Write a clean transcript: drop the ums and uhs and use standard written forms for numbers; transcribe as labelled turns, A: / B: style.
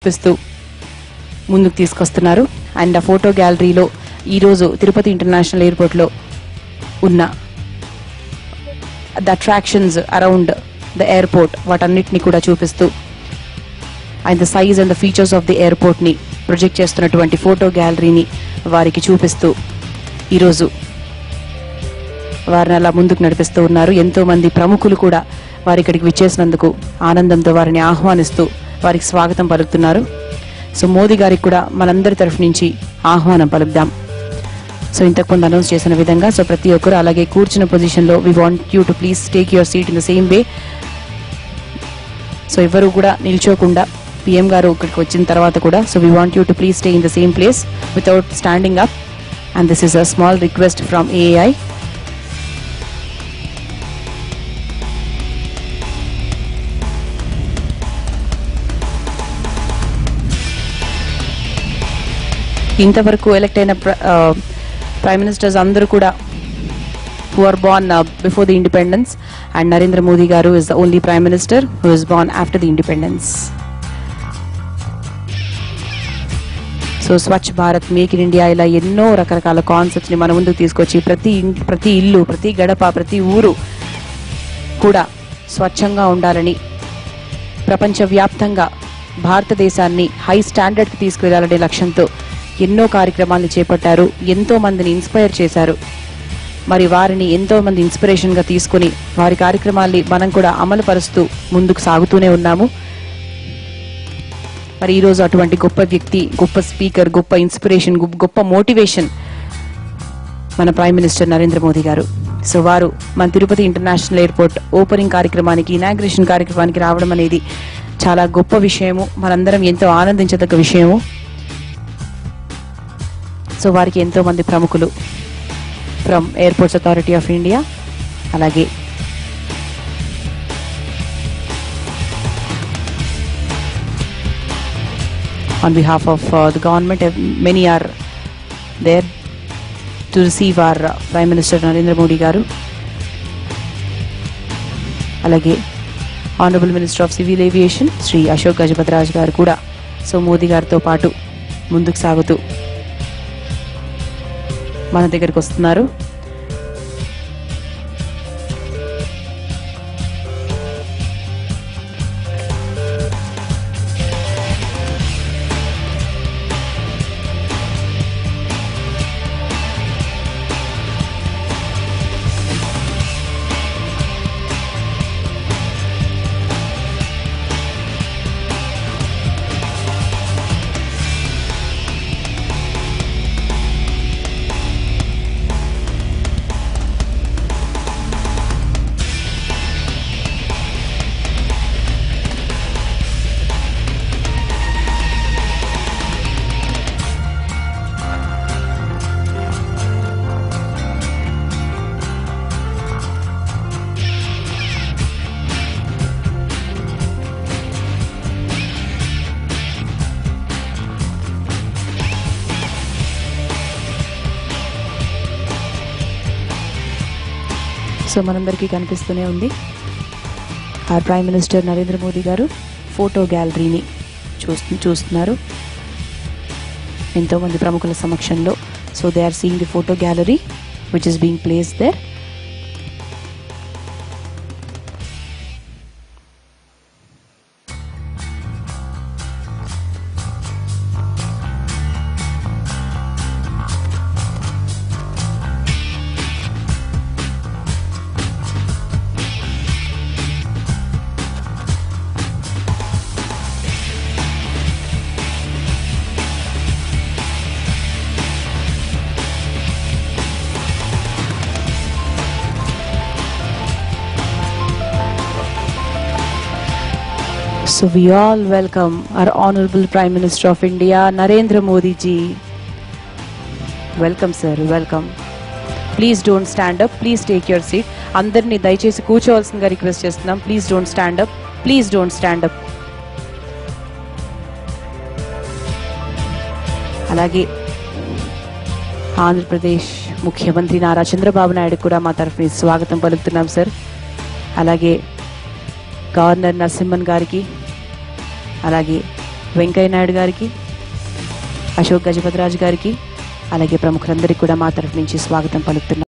A: చూపిస్తూ ముందుకు తీసుకొస్తున్నారు. అండ్ ఆ ఫోటో గ్యాలరీలో ఈరోజు తిరుపతి ఇంటర్నేషనల్ ఎయిర్పోర్ట్లో ఉన్న the attractions around the airport వాటన్నిటిని కూడా చూపిస్తూ and the size and the features of the ఎయిర్పోర్ట్ని ప్రొజెక్ట్ చేస్తున్నటువంటి ఫోటో గ్యాలరీని వారికి చూపిస్తూ ఈరోజు వారిని అలా ముందుకు నడిపిస్తూ ఉన్నారు. ఎంతో మంది ప్రముఖులు కూడా వారి ఇక్కడికి విచ్చేసినందుకు ఆనందంతో వారిని ఆహ్వానిస్తూ వారికి స్వాగతం పలుకుతున్నారు. సో మోదీ గారికి కూడా మనందరి తరఫు నుంచి ఆహ్వానం పలుకుదాం. సో ఇంతకుముందు అనౌన్స్ చేసిన విధంగా సో ప్రతి ఒక్కరు అలాగే కూర్చున్న పొజిషన్లో we want you to please take your seat in the same way. So ఎవరు కూడా నిల్చోకుండా పిఎం గారు ఇక్కడికి వచ్చిన తర్వాత కూడా so we want you to please stay in the same place without standing up. And this is a small request from AI. ఇంతవరకు elect అయిన prime ministers అందరూ కూడా who are born before the independence, and Narendra Modi garu is the only prime minister who is born after the independence. So Swachh Bharat, make in India ఇలా ఎన్నో రకరకాల కాన్సెప్ట్స్ని మన ముందుకు తీసుకొచ్చి ప్రతి ఇల్లు, ప్రతి గడప, ప్రతి ఊరు కూడా స్వచ్ఛంగా ఉండాలని, ప్రపంచవ్యాప్తంగా భారతదేశాన్ని హై స్టాండర్డ్కి తీసుకువెళ్లాలనే లక్ష్యంతో ఎన్నో కార్యక్రమాలను చేపట్టారు. ఎంతో మందిని ఇన్స్పైర్ చేశారు. మరి వారిని ఎంతో మంది ఇన్స్పిరేషన్గా తీసుకుని వారి కార్యక్రమాల్ని మనం కూడా అమలు పరుస్తూ ముందుకు సాగుతూనే ఉన్నాము. మరి ఈరోజు అటువంటి గొప్ప వ్యక్తి, గొప్ప స్పీకర్, గొప్ప ఇన్స్పిరేషన్, గొప్ప మోటివేషన్ మన ప్రైమ్ మినిస్టర్ నరేంద్ర మోదీ గారు. సో వారు మన తిరుపతి ఇంటర్నేషనల్ ఎయిర్పోర్ట్ ఓపెనింగ్ కార్యక్రమానికి, ఇనాగ్రేషన్ కార్యక్రమానికి రావడం అనేది చాలా గొప్ప విషయము, మనందరం ఎంతో ఆనందించదగ్గ విషయము. సో వారికి ఎంతో మంది ప్రముఖులు from airports authority of India, అలాగే on behalf of the government, many are there to receive our Prime Minister Narendra Modi garu. Alage Honorable Minister of Civil Aviation Sri Ashok Gajapathraj garu kuda so Modi garito paatu munduku sagutu మన దగ్గరికి వస్తున్నారు. So మనందరికీ కనిపిస్తూనే ఉంది ఆ prime minister Narendra Modi గారు photo గ్యాలరీని చూస్తున్నారు ఎంతోమంది ప్రముఖుల సమక్షంలో. So they are seeing the photo gallery which is being placed there. So we all welcome our Honorable Prime Minister of India, Narendra Modi ji. Welcome sir, welcome. Please don't stand up, please take your seat. Andarni దయచేసి కూర్చోవాల్సిందిగా request చేస్తున్నాం. Please don't stand up, please don't stand up. అలాగే ఆంధ్రప్రదేశ్ ముఖ్యమంత్రి నారా చంద్రబాబు నాయుడు కూడా మా తరఫున స్వాగతం పలుకుతున్నాం sir. అలాగే గవర్నర్ నరసింహన్ గారికి, అలాగే వెంకయ్య నాయుడు గారికి, అశోక్ గజపతిరాజు గారికి, అలాగే ప్రముఖులందరికీ కూడా మా తరఫు నుంచి స్వాగతం పలుకుతున్నాం.